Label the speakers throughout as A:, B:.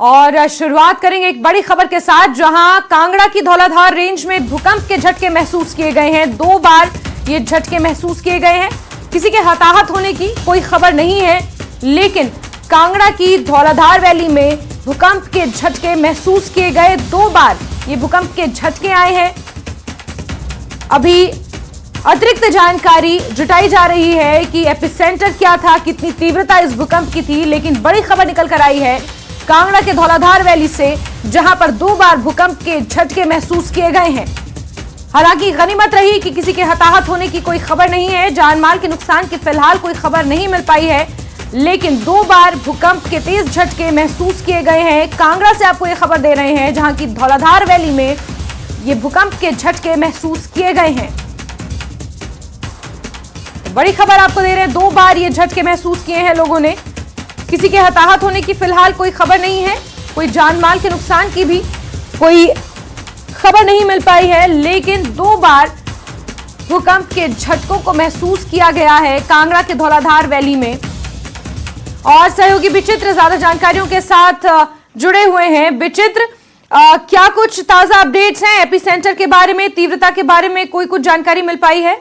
A: और शुरुआत करेंगे एक बड़ी खबर के साथ, जहां कांगड़ा की धौलाधार रेंज में भूकंप के झटके महसूस किए गए हैं। 2 बार ये झटके महसूस किए गए हैं। किसी के हताहत होने की कोई खबर नहीं है, लेकिन कांगड़ा की धौलाधार वैली में भूकंप के झटके महसूस किए गए। 2 बार ये भूकंप के झटके आए हैं। अभी अतिरिक्त जानकारी जुटाई जा रही है कि एपिसेंटर क्या था, कितनी तीव्रता इस भूकंप की थी, लेकिन बड़ी खबर निकल कर आई है कांगड़ा के धौलाधार वैली से, जहां पर 2 बार भूकंप के झटके महसूस किए गए हैं। हालांकि गनीमत रही कि किसी के हताहत होने की कोई खबर नहीं है, जान माल के नुकसान की फिलहाल कोई खबर नहीं मिल पाई है, लेकिन 2 बार भूकंप के तेज झटके महसूस किए गए हैं। कांगड़ा से आपको यह खबर दे रहे हैं, जहां की धौलाधार वैली में ये भूकंप के झटके महसूस किए गए हैं। तो बड़ी खबर आपको दे रहे हैं, 2 बार ये झटके महसूस किए हैं लोगों ने। किसी के हताहत होने की फिलहाल कोई खबर नहीं है, कोई जान माल के नुकसान की भी कोई खबर नहीं मिल पाई है, लेकिन 2 बार भूकंप के झटकों को महसूस किया गया है कांगड़ा के धौलाधार वैली में। और सहयोगी विचित्र ज्यादा जानकारियों के साथ जुड़े हुए हैं। विचित्र, क्या कुछ ताजा अपडेट्स हैं एपिसेंटर के बारे में, तीव्रता के बारे में कोई कुछ जानकारी मिल पाई है?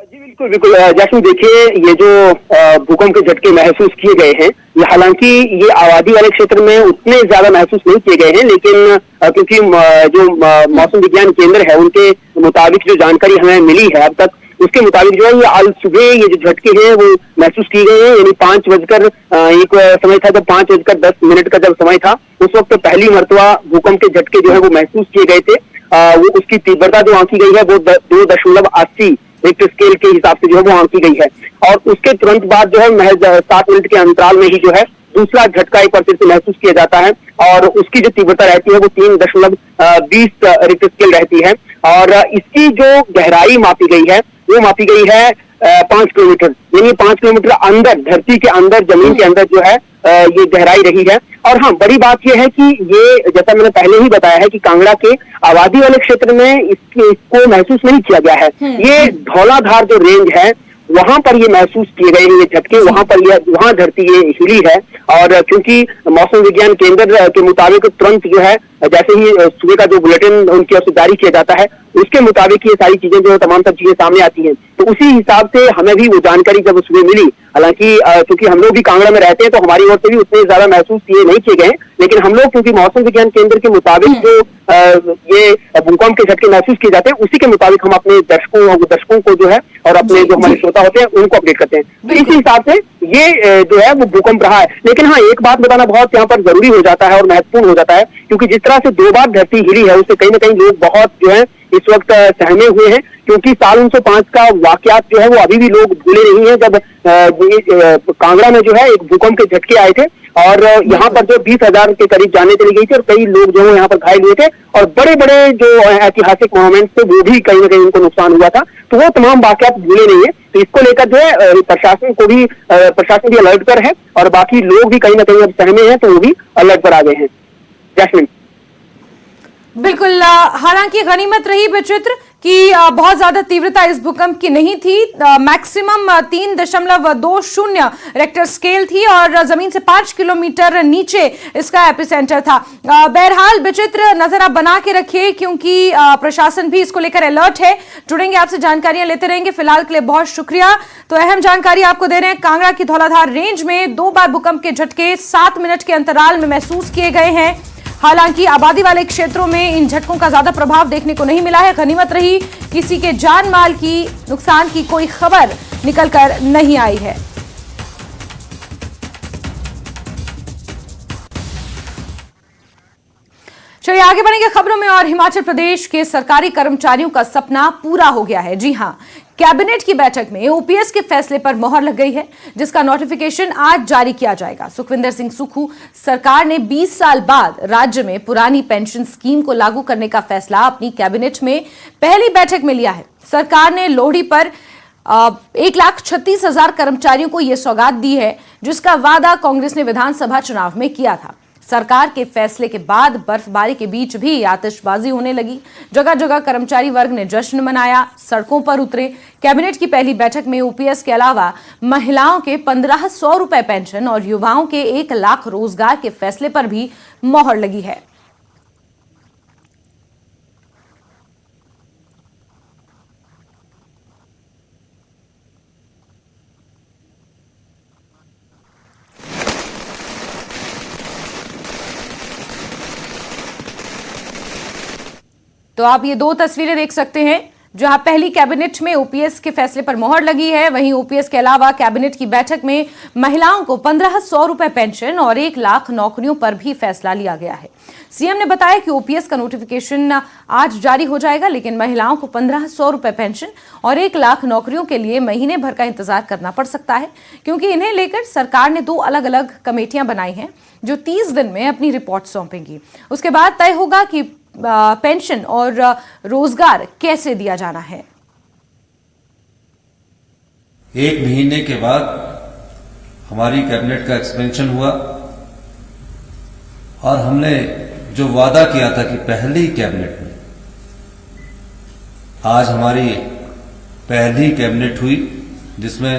B: जी बिल्कुल बिल्कुल जैसे देखिए, ये जो भूकंप के झटके महसूस किए गए हैं, ये हालांकि ये आबादी वाले क्षेत्र में उतने ज्यादा महसूस नहीं किए गए हैं, लेकिन क्योंकि जो मौसम विज्ञान केंद्र है उनके मुताबिक जो जानकारी हमें मिली है अब तक, उसके मुताबिक जो है ये आज सुबह ये जो झटके हैं वो महसूस किए गए हैं। यानी 5 बजकर एक समय था, जब 5 बजकर 10 मिनट का जब समय था, उस वक्त पहली मरतबा भूकंप के झटके जो है वो महसूस किए गए थे। वो उसकी तीव्रता जो आंकी गई है वो 2.80 रिक्टर स्केल के हिसाब से जो है वो आंकी गई है। और उसके तुरंत बाद जो है महज 7 मिनट के अंतराल में ही जो है दूसरा झटका एक बार फिर से महसूस किया जाता है, और उसकी जो तीव्रता रहती है वो 3.20 रिक्टर स्केल रहती है। और इसकी जो गहराई मापी गई है वो मापी गई है 5 किलोमीटर, यानी 5 किलोमीटर अंदर, धरती के अंदर, जमीन के अंदर जो है ये गहराई रही है। और हाँ, बड़ी बात यह है कि ये, जैसा मैंने पहले ही बताया है, कि कांगड़ा के आबादी वाले क्षेत्र में इसको महसूस नहीं किया गया है। ये धौलाधार जो रेंज है वहां पर ये महसूस किए गए हैं ये झटके, वहां धरती ये हिली है। और क्योंकि मौसम विज्ञान केंद्र के मुताबिक तुरंत जो है, जैसे ही सुबह का जो बुलेटिन उनकी ओर से जारी किया जाता है, उसके मुताबिक ये सारी चीजें जो है, तमाम सब चीजें सामने आती हैं। तो उसी हिसाब से हमें भी वो जानकारी जब सुबह मिली, हालांकि क्योंकि हम लोग भी कांगड़ा में रहते हैं तो हमारी ओर से भी उतने ज्यादा महसूस ये नहीं किए गए, लेकिन हम लोग क्योंकि मौसम विज्ञान केंद्र के मुताबिक जो ये भूकंप के झटके महसूस किए जाते हैं, उसी के मुताबिक हम अपने दर्शकों को जो है, और अपने जो हमारे श्रोता होते हैं उनको अपडेट करते हैं। तो इसी हिसाब से ये जो है वो भूकंप रहा है। लेकिन हाँ, एक बात बताना बहुत यहाँ पर जरूरी हो जाता है और महत्वपूर्ण हो जाता है, क्योंकि जिस तरह से 2 बार धरती हिली है, उससे कहीं ना कहीं लोग बहुत जो है इस वक्त सहमे हुए हैं, क्योंकि साल 1905 का वाकयात जो है वो अभी भी लोग भूले नहीं है, जब कांगड़ा में जो है एक भूकंप के झटके आए थे, और यहाँ पर जो 20,000 के करीब जाने चली गई थी, और कई लोग जो है यहाँ पर घायल हुए थे, और बड़े बड़े जो ऐतिहासिक मोन्यूमेंट्स थे वो भी कहीं ना कहीं उनको नुकसान हुआ था। तो वो तमाम वाकयात भूले नहीं है। तो इसको लेकर जो है प्रशासन भी अलर्ट पर है, और बाकी लोग भी कहीं ना कहीं अब सहमे हैं, तो वो भी अलर्ट पर आ गए हैं। जैस्मिन,
A: बिल्कुल। हालांकि गनीमत रही विचित्र कि बहुत ज्यादा तीव्रता इस भूकंप की नहीं थी। मैक्सिमम 3.20 रेक्टर स्केल थी, और जमीन से 5 किलोमीटर नीचे इसका एपिसेंटर था। बहरहाल विचित्र, नजर आप बना के रखिए, क्योंकि प्रशासन भी इसको लेकर अलर्ट है। जुड़ेंगे आपसे, जानकारियां लेते रहेंगे। फिलहाल के लिए बहुत शुक्रिया। तो अहम जानकारी आपको दे रहे हैं, कांगड़ा की धौलाधार रेंज में 2 बार भूकंप के झटके 7 मिनट के अंतराल में महसूस किए गए हैं। हालांकि आबादी वाले क्षेत्रों में इन झटकों का ज्यादा प्रभाव देखने को नहीं मिला है। गनीमत रही, किसी के जान माल की नुकसान की कोई खबर निकलकर नहीं आई है। चलिए आगे बढ़ेंगे खबरों में, और हिमाचल प्रदेश के सरकारी कर्मचारियों का सपना पूरा हो गया है। जी हां, कैबिनेट की बैठक में ओपीएस के फैसले पर मोहर लग गई है, जिसका नोटिफिकेशन आज जारी किया जाएगा। सुखविंदर सिंह सुक्खू सरकार ने 20 साल बाद राज्य में पुरानी पेंशन स्कीम को लागू करने का फैसला अपनी कैबिनेट में पहली बैठक में लिया है। सरकार ने लोहड़ी पर 1,36,000 कर्मचारियों को यह सौगात दी है, जिसका वादा कांग्रेस ने विधानसभा चुनाव में किया था। सरकार के फैसले के बाद बर्फबारी के बीच भी आतिशबाजी होने लगी। जगह जगह कर्मचारी वर्ग ने जश्न मनाया, सड़कों पर उतरे। कैबिनेट की पहली बैठक में ओपीएस के अलावा महिलाओं के 1500 रुपए पेंशन और युवाओं के 1 लाख रोजगार के फैसले पर भी मोहर लगी है। तो आप ये 2 तस्वीरें देख सकते हैं, जहां पहली कैबिनेट में ओपीएस के फैसले पर मोहर लगी है, वहीं ओपीएस के अलावा कैबिनेट की बैठक में महिलाओं को 1500 रुपए पेंशन और 1 लाख नौकरियों पर भी फैसला लिया गया है। सीएम ने बताया कि ओपीएस का नोटिफिकेशन आज जारी हो जाएगा, लेकिन महिलाओं को 1500 रुपए पेंशन और 1 लाख नौकरियों के लिए महीने भर का इंतजार करना पड़ सकता है, क्योंकि इन्हें लेकर सरकार ने 2 अलग अलग कमेटियां बनाई हैं जो 30 दिन में अपनी रिपोर्ट सौंपेंगी। उसके बाद तय होगा कि पेंशन और रोजगार कैसे दिया जाना है।
C: 1 महीने के बाद हमारी कैबिनेट का एक्सपेंशन हुआ और हमने जो वादा किया था कि पहली कैबिनेट में, आज हमारी पहली कैबिनेट हुई जिसमें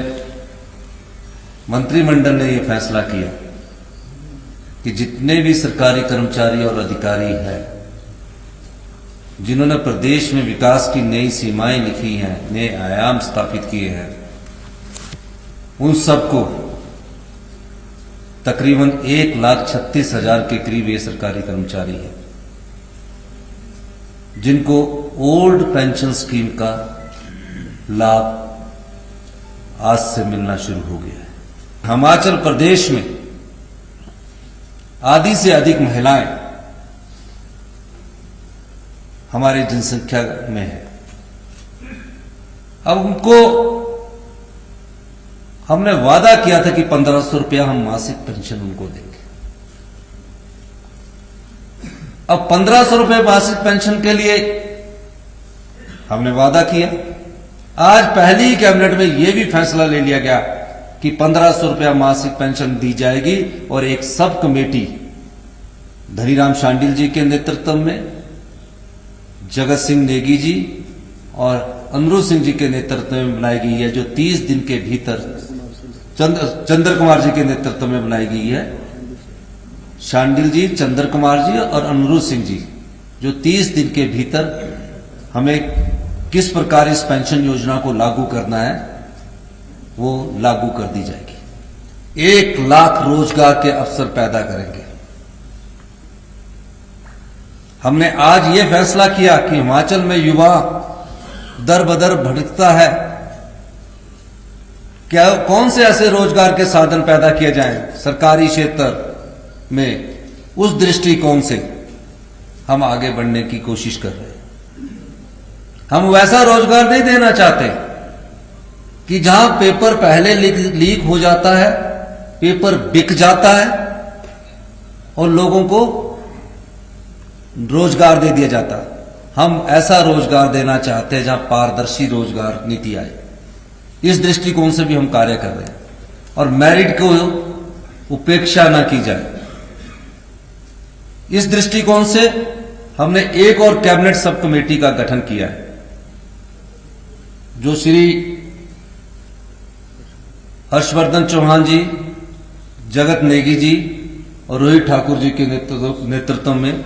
C: मंत्रिमंडल ने यह फैसला किया कि जितने भी सरकारी कर्मचारी और अधिकारी हैं जिन्होंने प्रदेश में विकास की नई सीमाएं लिखी हैं, नए आयाम स्थापित किए हैं, उन सबको तकरीबन 1,36,000 के करीब ये सरकारी कर्मचारी हैं जिनको ओल्ड पेंशन स्कीम का लाभ आज से मिलना शुरू हो गया है। हिमाचल प्रदेश में आधी से अधिक महिलाएं हमारी जनसंख्या में है। अब उनको हमने वादा किया था कि 1500 रुपया हम मासिक पेंशन उनको देंगे। अब 1500 रुपये मासिक पेंशन के लिए हमने वादा किया। आज पहली ही कैबिनेट में यह भी फैसला ले लिया गया कि 1500 रुपया मासिक पेंशन दी जाएगी और एक सब कमेटी धनीराम शांडिल जी के नेतृत्व में, जगत सिंह नेगी जी और अमरूद सिंह जी के नेतृत्व में बनाई गई है, जो 30 दिन के भीतर चंद्र कुमार जी के नेतृत्व में बनाई गई है। शांडिल जी, चंद्र कुमार जी और अमरूद सिंह जी, जो 30 दिन के भीतर हमें किस प्रकार इस पेंशन योजना को लागू करना है वो लागू कर दी जाएगी। 1 लाख रोजगार के अवसर पैदा करेंगे। हमने आज ये फैसला किया कि हिमाचल में युवा दर बदर भटकता है, क्या कौन से ऐसे रोजगार के साधन पैदा किए जाएं सरकारी क्षेत्र में, उस दृष्टिकोण से हम आगे बढ़ने की कोशिश कर रहे हैं। हम वैसा रोजगार नहीं देना चाहते कि जहां पेपर पहले लीक हो जाता है, पेपर बिक जाता है और लोगों को रोजगार दे दिया जाता। हम ऐसा रोजगार देना चाहते हैं जहां पारदर्शी रोजगार नीति आए। इस दृष्टिकोण से भी हम कार्य कर रहे हैं और मेरिट को उपेक्षा न की जाए। इस दृष्टिकोण से हमने एक और कैबिनेट सब कमेटी का गठन किया है, जो श्री हर्षवर्धन चौहान जी, जगत नेगी जी और रोहित ठाकुर जी के नेतृत्व में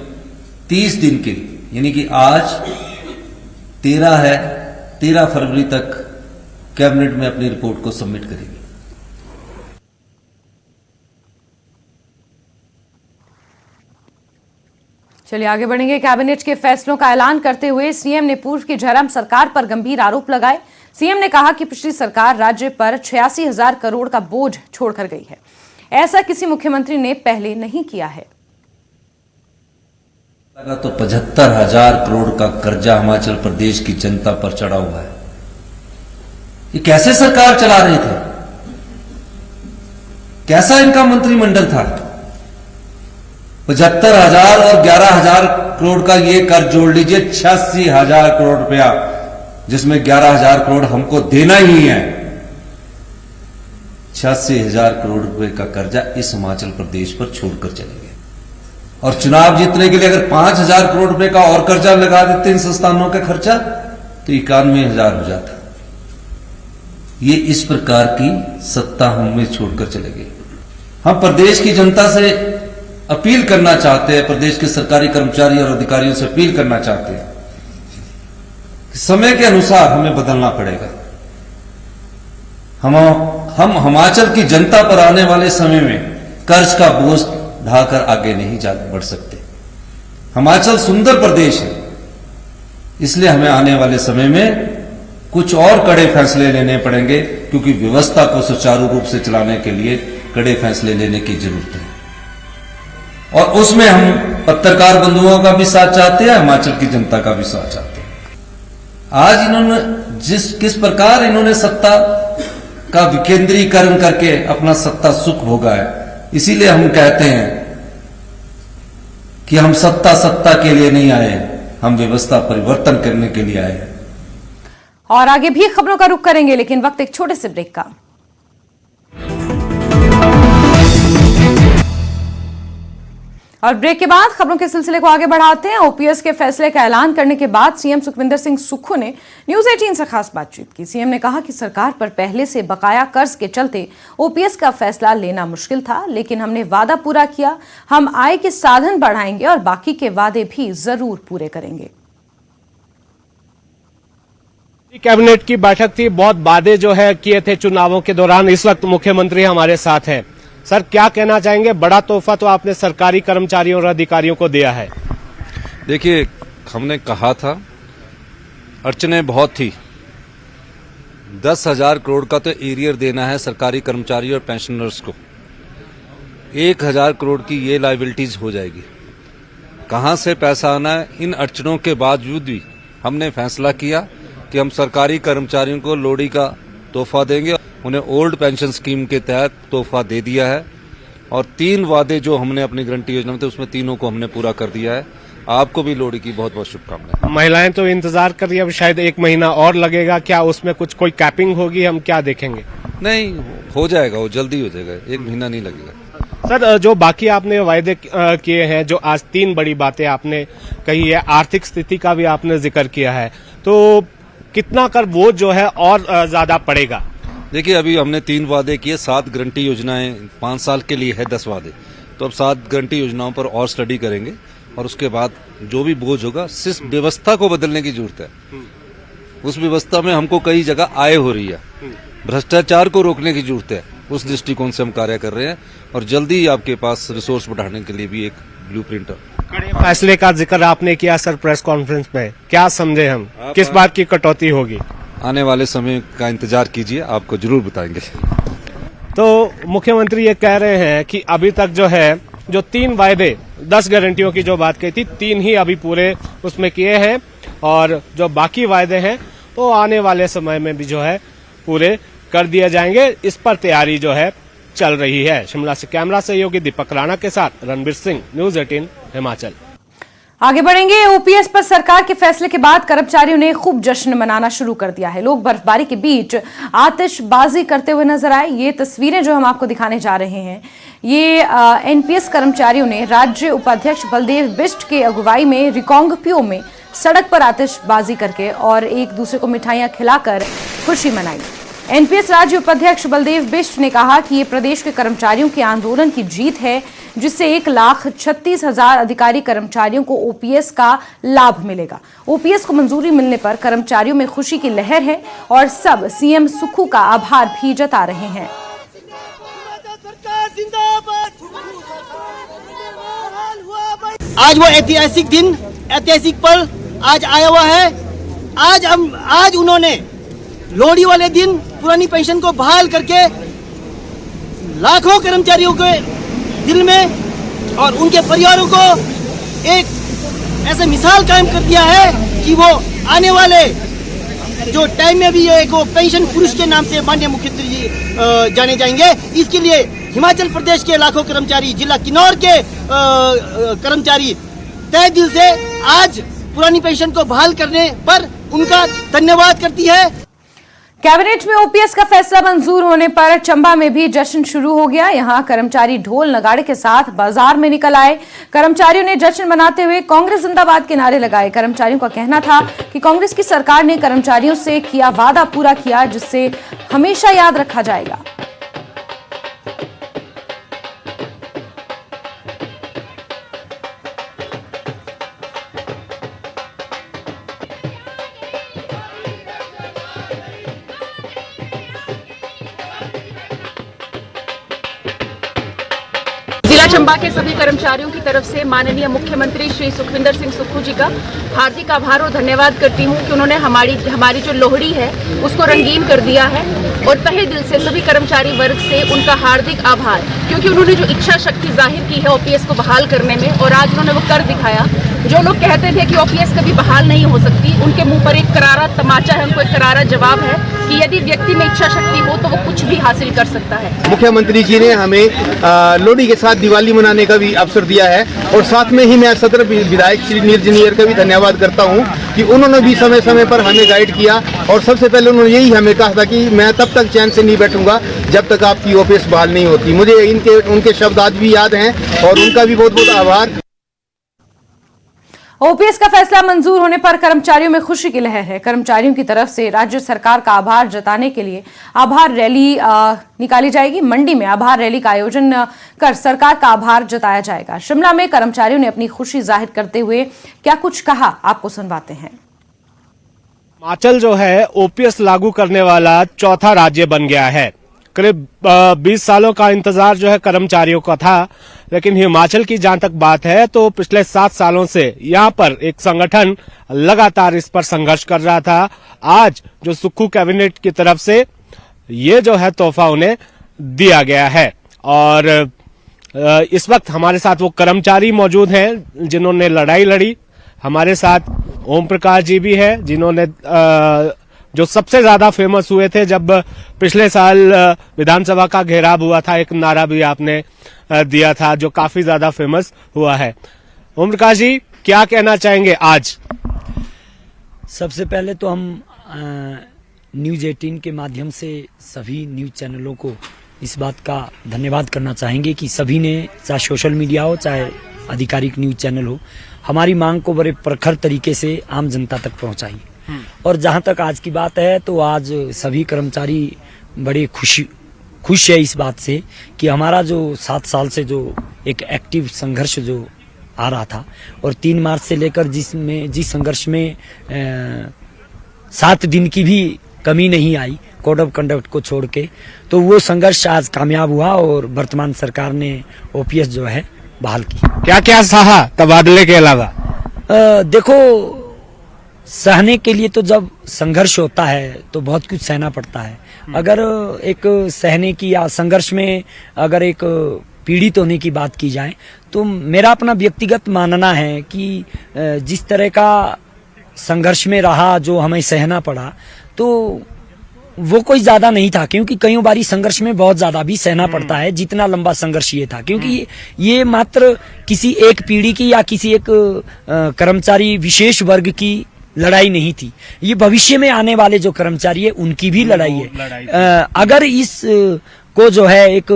C: 30 दिन के, यानी कि आज 13 है, 13 फरवरी तक कैबिनेट में अपनी रिपोर्ट को सबमिट करेगी।
A: चलिए आगे बढ़ेंगे। कैबिनेट के फैसलों का ऐलान करते हुए सीएम ने पूर्व की जयराम सरकार पर गंभीर आरोप लगाए। सीएम ने कहा कि पिछली सरकार राज्य पर 86,000 करोड़ का बोझ छोड़कर गई है। ऐसा किसी मुख्यमंत्री ने पहले नहीं किया है।
C: तो 75,000 करोड़ का कर्जा हिमाचल प्रदेश की जनता पर चढ़ा हुआ है। ये कैसे सरकार चला रहे थे? कैसा इनका मंत्रिमंडल था? 75,000 और 11,000 करोड़ का ये कर्ज जोड़ लीजिए, 86,000 करोड़ रुपया, जिसमें 11,000 करोड़ हमको देना ही है। 86,000 करोड़ रुपए का कर्जा इस हिमाचल प्रदेश पर छोड़कर चले गए। और चुनाव जीतने के लिए अगर 5,000 करोड़ रुपए का और कर्जा लगा देते इन संस्थानों का खर्चा तो 91,000 हो जाता। ये इस प्रकार की सत्ता हमें छोड़कर चले गए। हम प्रदेश की जनता से अपील करना चाहते हैं, प्रदेश के सरकारी कर्मचारी और अधिकारियों से अपील करना चाहते हैं कि समय के अनुसार हमें बदलना पड़ेगा। हम हिमाचल की जनता पर आने वाले समय में कर्ज का बोझ ढाकर आगे नहीं बढ़ सकते। हिमाचल सुंदर प्रदेश है, इसलिए हमें आने वाले समय में कुछ और कड़े फैसले लेने पड़ेंगे, क्योंकि व्यवस्था को सुचारू रूप से चलाने के लिए कड़े फैसले लेने की जरूरत है। और उसमें हम पत्रकार बंधुओं का भी साथ चाहते हैं, हिमाचल की जनता का भी साथ चाहते हैं। आज इन्होंने किस प्रकार इन्होंने सत्ता का विकेंद्रीकरण करके अपना सत्ता सुख भोगा है, इसीलिए हम कहते हैं कि हम सत्ता के लिए नहीं आए, हम व्यवस्था परिवर्तन करने के लिए आए हैं।
A: और आगे भी खबरों का रुख करेंगे, लेकिन वक्त एक छोटे से ब्रेक का। और ब्रेक के बाद खबरों के सिलसिले को आगे बढ़ाते हैं। ओपीएस के फैसले का ऐलान करने के बाद सीएम सुखविंदर सिंह सुक्खू ने न्यूज 18 से खास बातचीत की। सीएम ने कहा कि सरकार पर पहले से बकाया कर्ज के चलते ओपीएस का फैसला लेना मुश्किल था, लेकिन हमने वादा पूरा किया। हम आय के साधन बढ़ाएंगे और बाकी के वादे भी जरूर पूरे करेंगे।
D: कैबिनेट की बैठक थी, बहुत वादे जो है किए थे चुनावों के दौरान। इस वक्त मुख्यमंत्री हमारे साथ हैं। सर, क्या कहना चाहेंगे? बड़ा तोहफा तो आपने सरकारी कर्मचारियों और अधिकारियों को दिया है।
C: देखिए, हमने कहा था अड़चनें बहुत थी। 10,000 करोड़ का तो एरियर देना है सरकारी कर्मचारी और पेंशनर्स को। 1,000 करोड़ की ये लायबिलिटीज हो जाएगी। कहां से पैसा आना है? इन अड़चनों के बावजूद भी हमने फैसला किया कि हम सरकारी कर्मचारियों को लोहड़ी का तोहफा देंगे। उन्हें ओल्ड पेंशन स्कीम के तहत तोहफा दे दिया है और 3 वादे जो हमने अपनी गारंटी योजना में थे उसमें 3 को हमने पूरा कर दिया है। आपको भी लोहड़ी की बहुत बहुत शुभकामनाएं।
D: महिलाएं तो इंतजार कर रही है, अब शायद 1 महीना और लगेगा। क्या उसमें कोई कैपिंग होगी? हम क्या देखेंगे?
C: नहीं, हो जाएगा, वो जल्दी हो जाएगा, 1 महीना नहीं लगेगा।
D: सर, जो बाकी आपने वायदे किए हैं, जो आज 3 बड़ी बातें आपने कही है, आर्थिक स्थिति का भी आपने जिक्र किया है, तो कितना कर वो जो है और ज्यादा पड़ेगा?
C: देखिए, अभी हमने 3 वादे किए, 7 गारंटी योजनाएं 5 साल के लिए है, 10 वादे। तो अब 7 गारंटी योजनाओं पर और स्टडी करेंगे और उसके बाद जो भी बोझ होगा, सिर्फ व्यवस्था को बदलने की जरूरत है। उस व्यवस्था में हमको कई जगह आय हो रही है, भ्रष्टाचार को रोकने की जरूरत है। उस दृष्टिकोण से हम कार्य कर रहे हैं और जल्दी ही आपके पास रिसोर्स बढ़ाने के लिए भी एक ब्लूप्रिंट है।
D: कड़े फैसले का जिक्र आपने किया सर प्रेस कॉन्फ्रेंस में, क्या समझे हम? किस बात की कटौती होगी?
C: आने वाले समय का इंतजार कीजिए, आपको जरूर बताएंगे।
D: तो मुख्यमंत्री ये कह रहे हैं कि अभी तक जो है, जो 3 वायदे 10 गारंटियों की जो बात कही थी, 3 ही अभी पूरे उसमें किए हैं और जो बाकी वायदे हैं वो आने वाले समय में भी जो है पूरे कर दिए जाएंगे। इस पर तैयारी जो है चल रही है। शिमला से कैमरा सहयोगी दीपक राणा के साथ रणबीर सिंह, न्यूज 18 हिमाचल।
A: आगे बढ़ेंगे। ओपीएस पर सरकार के फैसले के बाद कर्मचारियों ने खूब जश्न मनाना शुरू कर दिया है। लोग बर्फबारी के बीच आतिशबाजी करते हुए नजर आए। ये तस्वीरें जो हम आपको दिखाने जा रहे हैं, ये एनपीएस कर्मचारियों ने राज्य उपाध्यक्ष बलदेव बिष्ट के अगुवाई में रिकांगपिओ में सड़क पर आतिशबाजी करके और एक दूसरे को मिठाइयां खिलाकर खुशी मनाई। एनपीएस राज्य उपाध्यक्ष बलदेव बिष्ट ने कहा कि ये प्रदेश के कर्मचारियों के आंदोलन की जीत है, जिससे 1,36,000 अधिकारी कर्मचारियों को ओपीएस का लाभ मिलेगा। ओपीएस को मंजूरी मिलने पर कर्मचारियों में खुशी की लहर है और सब सीएम सुक्खू का आभार भी जता रहे हैं।
E: आज वो ऐतिहासिक दिन, ऐतिहासिक पल आज आया हुआ है। आज उन्होंने लोहड़ी वाले दिन पुरानी पेंशन को बहाल करके लाखों कर्मचारियों के दिल में और उनके परिवारों को एक ऐसे मिसाल कायम कर दिया है कि वो आने वाले जो टाइम में भी एक वो पेंशन पुरुष के नाम से माननीय मुख्यमंत्री जी जाने जाएंगे। इसके लिए हिमाचल प्रदेश के लाखों कर्मचारी, जिला किन्नौर के कर्मचारी तहे दिल से आज पुरानी पेंशन को बहाल करने पर उनका धन्यवाद करती है।
A: कैबिनेट में ओपीएस का फैसला मंजूर होने पर चंबा में भी जश्न शुरू हो गया। यहां कर्मचारी ढोल नगाड़े के साथ बाजार में निकल आए। कर्मचारियों ने जश्न मनाते हुए कांग्रेस जिंदाबाद के नारे लगाए। कर्मचारियों का कहना था कि कांग्रेस की सरकार ने कर्मचारियों से किया वादा पूरा किया, जिससे हमेशा याद रखा जाएगा।
F: जिला चंबा के सभी कर्मचारियों की तरफ से माननीय मुख्यमंत्री श्री सुखविंदर सिंह सुक्खू जी का हार्दिक आभार और धन्यवाद करती हूं कि उन्होंने हमारी जो लोहड़ी है उसको रंगीन कर दिया है। और तहे दिल से सभी कर्मचारी वर्ग से उनका हार्दिक आभार, क्योंकि उन्होंने जो इच्छा शक्ति जाहिर की है ओपीएस को बहाल करने में, और आज उन्होंने वो कर दिखाया। जो लोग कहते थे कि ओपीएस कभी बहाल नहीं हो सकती, उनके मुंह पर एक करारा तमाचा है, उनको एक करारा जवाब है कि यदि व्यक्ति में इच्छा शक्ति हो तो वो कुछ भी हासिल कर सकता है।
G: मुख्यमंत्री जी ने हमें लोहड़ी के साथ दिवाली मनाने का भी अवसर दिया है, और साथ में ही मैं सदर विधायक श्री नीरज नियर का भी धन्यवाद करता हूं कि उन्होंने भी समय समय पर हमें गाइड किया। और सबसे पहले उन्होंने यही हमें कहा था कि मैं तब तक चैन से नहीं बैठूंगा जब तक आपकी ओपीएस बहाल नहीं होती। मुझे उनके शब्द आज भी याद हैं और उनका भी बहुत बहुत आभार।
A: ओपीएस का फैसला मंजूर होने पर कर्मचारियों में खुशी की लहर है। कर्मचारियों की तरफ से राज्य सरकार का आभार जताने के लिए आभार रैली निकाली जाएगी। मंडी में आभार रैली का आयोजन कर सरकार का आभार जताया जाएगा। शिमला में कर्मचारियों ने अपनी खुशी जाहिर करते हुए क्या कुछ कहा, आपको सुनवाते हैं।
D: हिमाचल जो है ओपीएस लागू करने वाला चौथा राज्य बन गया है। करीब 20 सालों का इंतजार जो है कर्मचारियों का था, लेकिन हिमाचल की जहां तक बात है तो पिछले 7 सालों से यहां पर एक संगठन लगातार इस पर संघर्ष कर रहा था। आज जो सुक्खू कैबिनेट की तरफ से ये जो है तोहफा उन्हें दिया गया है, और इस वक्त हमारे साथ वो कर्मचारी मौजूद हैं जिन्होंने लड़ाई लड़ी। हमारे साथ ओम प्रकाश जी भी है, जिन्होंने जो सबसे ज्यादा फेमस हुए थे जब पिछले साल विधानसभा का घेराव हुआ था। एक नारा भी आपने दिया था जो काफी ज्यादा फेमस हुआ है। ओम प्रकाश जी, क्या कहना चाहेंगे आज?
H: सबसे पहले तो हम न्यूज 18 के माध्यम से सभी न्यूज चैनलों को इस बात का धन्यवाद करना चाहेंगे कि सभी ने, चाहे सोशल मीडिया हो चाहे आधिकारिक न्यूज चैनल हो, हमारी मांग को बड़े प्रखर तरीके से आम जनता तक पहुंचाई। और जहां तक आज की बात है तो आज सभी कर्मचारी बड़े खुश है इस बात से कि हमारा जो 7 साल से जो एक एक्टिव संघर्ष जो आ रहा था, और 3 मार्च से लेकर जिस संघर्ष में 7 दिन की भी कमी नहीं आई कोड ऑफ कंडक्ट को छोड़ के, तो वो संघर्ष आज कामयाब हुआ और वर्तमान सरकार ने ओपीएस जो है बहाल की।
D: क्या क्या सहा तबादले के अलावा?
H: देखो, सहने के लिए तो जब संघर्ष होता है तो बहुत कुछ सहना पड़ता है। अगर एक सहने की या संघर्ष में अगर एक पीड़ित होने की बात की जाए तो मेरा अपना व्यक्तिगत मानना है कि जिस तरह का संघर्ष में रहा, जो हमें सहना पड़ा, तो वो कोई ज्यादा नहीं था, क्योंकि कई बारी संघर्ष में बहुत ज्यादा भी सहना पड़ता है जितना लंबा संघर्ष ये था। क्योंकि ये मात्र किसी एक पीढ़ी की या किसी एक कर्मचारी विशेष वर्ग की लड़ाई नहीं थी, ये भविष्य में आने वाले जो कर्मचारी है उनकी भी लड़ाई है। अगर इस को जो है एक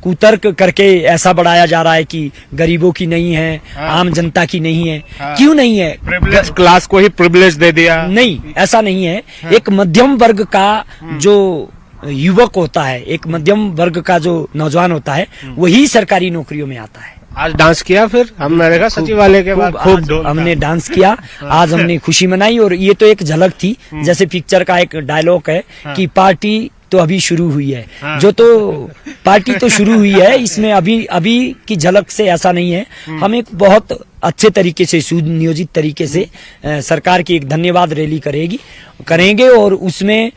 H: कुतर्क करके ऐसा बढ़ाया जा रहा है कि गरीबों की नहीं है, आम जनता की नहीं है, क्यों नहीं है?
D: प्रिविलेज क्लास को ही प्रिविलेज दे दिया?
H: नहीं, ऐसा नहीं है। एक मध्यम वर्ग का जो युवक होता है, एक मध्यम वर्ग का जो नौजवान होता है, वही सरकारी नौकरियों में आता है।
D: आज डांस किया, फिर हमने देखा सचिवालय के बाद खूब
H: हमने डांस किया, आज हमने खुशी मनाई। और ये तो एक झलक थी, जैसे पिक्चर का एक डायलॉग है कि पार्टी तो अभी शुरू हुई है। जो तो पार्टी तो शुरू हुई है, इसमें अभी की झलक से ऐसा नहीं है। हम एक बहुत अच्छे तरीके से, सुनियोजित तरीके से सरकार की एक धन्यवाद रैली करेंगे और उसमें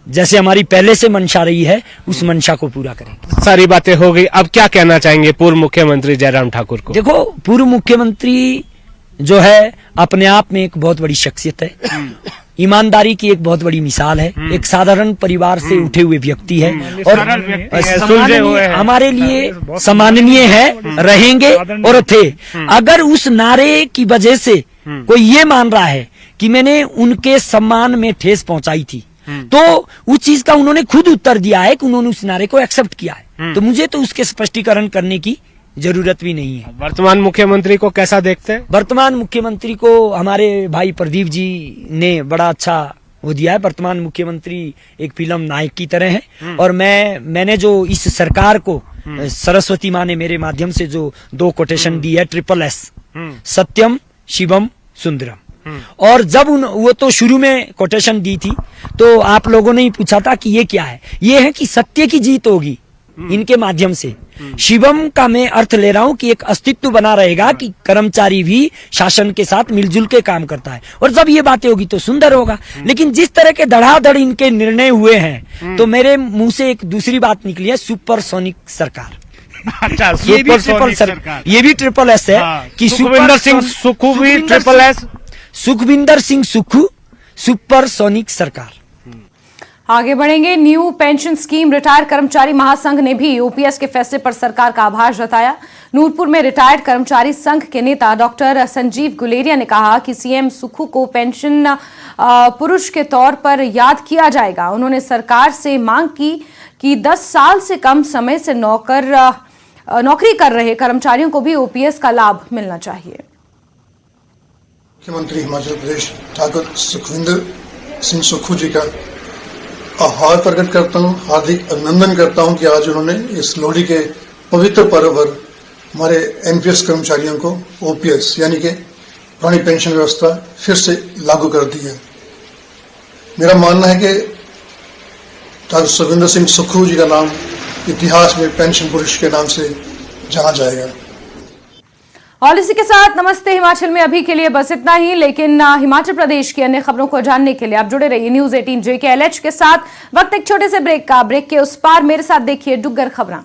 H: जैसे हमारी पहले से मंशा रही है उस मंशा को पूरा करेंगे।
D: सारी बातें हो गई, अब क्या कहना चाहेंगे पूर्व मुख्यमंत्री जयराम ठाकुर को?
H: देखो, पूर्व मुख्यमंत्री जो है अपने आप में एक बहुत बड़ी शख्सियत है, ईमानदारी की एक बहुत बड़ी मिसाल है, एक साधारण परिवार से उठे हुए व्यक्ति है और हमारे लिए सम्माननीय है, रहेंगे और थे। अगर उस नारे की वजह से कोई ये मान रहा है कि मैंने उनके सम्मान में ठेस पहुंचाई थी, तो उस चीज का उन्होंने खुद उत्तर दिया है कि उन्होंने उस नारे को एक्सेप्ट किया है। तो मुझे तो उसके स्पष्टीकरण करने की जरूरत भी नहीं है।
D: वर्तमान मुख्यमंत्री को कैसा देखते हैं?
H: वर्तमान मुख्यमंत्री को हमारे भाई प्रदीप जी ने बड़ा अच्छा वो दिया है। वर्तमान मुख्यमंत्री एक फिल्म नायक की तरह है, और मैंने जो इस सरकार को सरस्वती माँ ने मेरे माध्यम से जो 2 कोटेशन दी है, SSS, सत्यम शिवम सुंदरम। और जब वो तो शुरू में कोटेशन दी थी तो आप लोगों ने ही पूछा था कि ये क्या है। ये है कि सत्य की जीत होगी इनके माध्यम से। शिवम का मैं अर्थ ले रहा हूं कि एक अस्तित्व बना रहेगा कि कर्मचारी भी शासन के साथ मिलजुल के काम करता है, और जब ये बातें होगी तो सुंदर होगा। लेकिन जिस तरह के धड़ाधड़ इनके निर्णय हुए हैं, तो मेरे मुंह से एक दूसरी बात निकली है, सुपरसोनिक सरकार।
D: अच्छा,
H: ये भी SSS है कि
D: सुखविंदर सिंह सुक्खू भी SSS,
H: सुखविंदर सिंह सुक्खू सुपरसोनिक सरकार।
A: आगे बढ़ेंगे। न्यू पेंशन स्कीम रिटायर्ड कर्मचारी महासंघ ने भी ओपीएस के फैसले पर सरकार का आभार जताया। नूरपुर में रिटायर्ड कर्मचारी संघ के नेता डॉक्टर संजीव गुलेरिया ने कहा कि सीएम सुक्खू को पेंशन पुरुष के तौर पर याद किया जाएगा। उन्होंने सरकार से मांग की कि 10 साल से कम समय से नौकरी कर रहे कर्मचारियों को भी ओपीएस का लाभ मिलना चाहिए।
I: मुख्यमंत्री हिमाचल प्रदेश ठाकुर सुखविंदर सिंह सुक्खू जी का आभार प्रकट करता हूँ, हार्दिक अभिनंदन करता हूँ कि आज उन्होंने इस लोहड़ी के पवित्र पर्व पर हमारे एनपीएस कर्मचारियों को ओपीएस यानी कि पुरानी पेंशन व्यवस्था फिर से लागू कर दी है। मेरा मानना है कि डॉक्टर सुखविंदर सिंह सुक्खू जी का नाम इतिहास में पेंशन पुरुष के नाम से जाना जाएगा।
A: और इसी के साथ नमस्ते हिमाचल में अभी के लिए बस इतना ही, लेकिन हिमाचल प्रदेश की अन्य खबरों को जानने के लिए आप जुड़े रहिए न्यूज़ 18 JKLH के साथ। वक्त एक छोटे से ब्रेक का। ब्रेक के उस पार मेरे साथ देखिए डुग्गर खबरां।